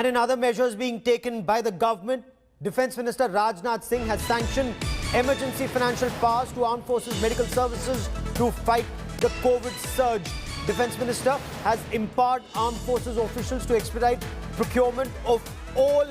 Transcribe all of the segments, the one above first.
And in other measures being taken by the government, Defence Minister Rajnath Singh has sanctioned emergency financial powers to Armed Forces Medical Services to fight the COVID surge. Defence Minister has empowered Armed Forces officials to expedite procurement of all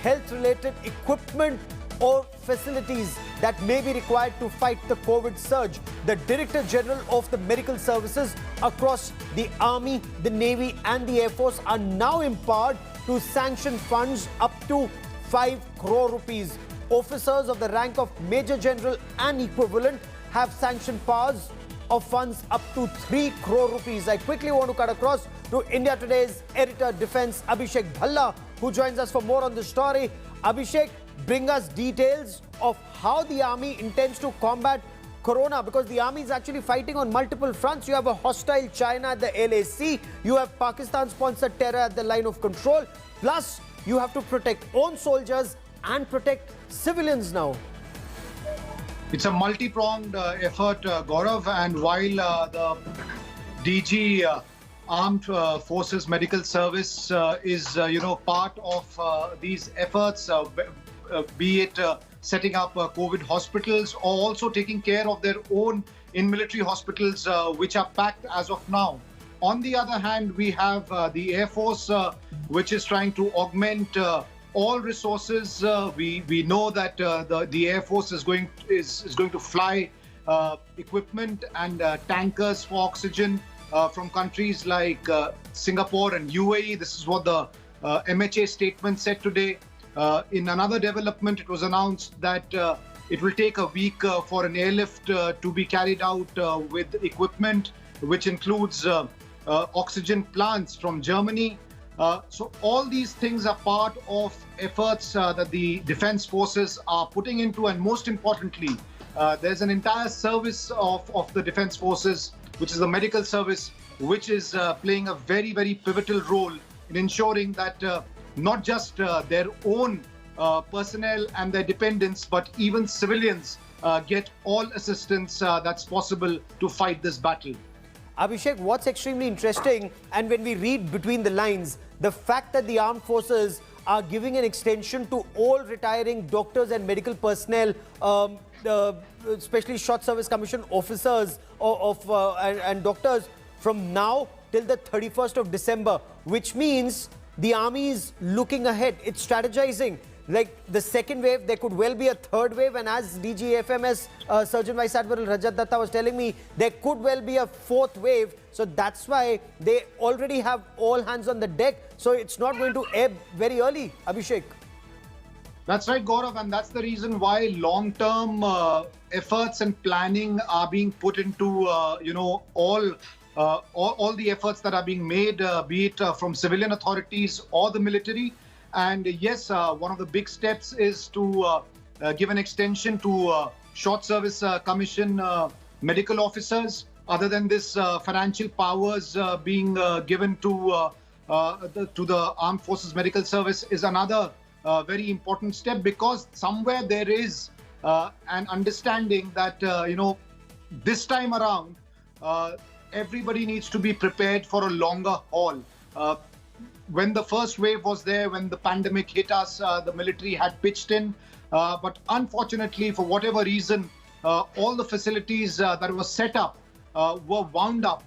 health-related equipment or facilities that may be required to fight the COVID surge. The Director General of the Medical Services across the Army, the Navy and the Air Force are now empowered to sanction funds up to 5 crore rupees. Officers of the rank of Major General and equivalent have sanctioned powers of funds up to 3 crore rupees. I quickly want to cut across to India Today's editor Defence, Abhishek Bhalla, who joins us for more on this story. Abhishek, bring us details of how the army intends to combat corona, because the army is actually fighting on multiple fronts. You have a hostile China at the LAC, you have Pakistan-sponsored terror at the line of control, plus you have to protect own soldiers and protect civilians now. It's a multi-pronged effort, Gaurav, and while the DG Armed Forces Medical Service is, part of these efforts, be it setting up COVID hospitals or also taking care of their own in-military hospitals, which are packed as of now. On the other hand, we have the Air Force, which is trying to augment all resources. We know that the Air Force is going to fly equipment and tankers for oxygen from countries like Singapore and UAE. This is what the MHA statement said today. In another development, it was announced that it will take a week for an airlift to be carried out with equipment, which includes oxygen plants from Germany. So all these things are part of efforts that the defense forces are putting into, and most importantly, there's an entire service of the defense forces, which is the medical service, which is playing a very, very pivotal role in ensuring that not just their own personnel and their dependents, but even civilians get all assistance that's possible to fight this battle. Abhishek, what's extremely interesting, and when we read between the lines, the fact that the armed forces are giving an extension to all retiring doctors and medical personnel, especially short service commission officers and doctors, from now till the 31st of December, which means the army is looking ahead. It's strategizing. Like the second wave, there could well be a third wave, and as DGFMS Surgeon Vice Admiral Rajat Datta was telling me, there could well be a fourth wave. So that's why they already have all hands on the deck. So it's not going to ebb very early, Abhishek. That's right, Gaurav, and that's the reason why long-term efforts and planning are being put into, all the efforts that are being made, be it from civilian authorities or the military. And yes, one of the big steps is to give an extension to short service commission medical officers. Other than this, financial powers being given to the Armed Forces Medical Service is another very important step, because somewhere there is an understanding that, this time around, everybody needs to be prepared for a longer haul. When the first wave was there, when the pandemic hit us, the military had pitched in. But unfortunately, for whatever reason, all the facilities that were set up were wound up.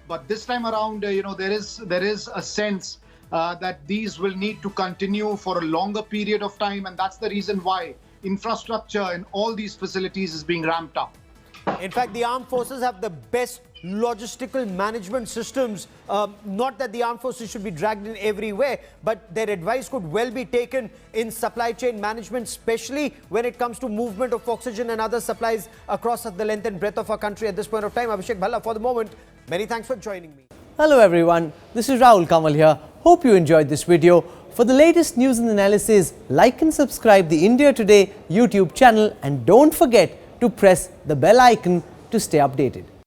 But this time around, there is a sense that these will need to continue for a longer period of time. And that's the reason why infrastructure in all these facilities is being ramped up. In fact, the armed forces have the best logistical management systems. Not that the armed forces should be dragged in every way, but their advice could well be taken in supply chain management, especially when it comes to movement of oxygen and other supplies across the length and breadth of our country at this point of time. Abhishek Bhalla, for the moment, many thanks for joining me. Hello everyone, this is Rahul Kamal here. Hope you enjoyed this video. For the latest news and analysis, like and subscribe the India Today YouTube channel, and don't forget to press the bell icon to stay updated.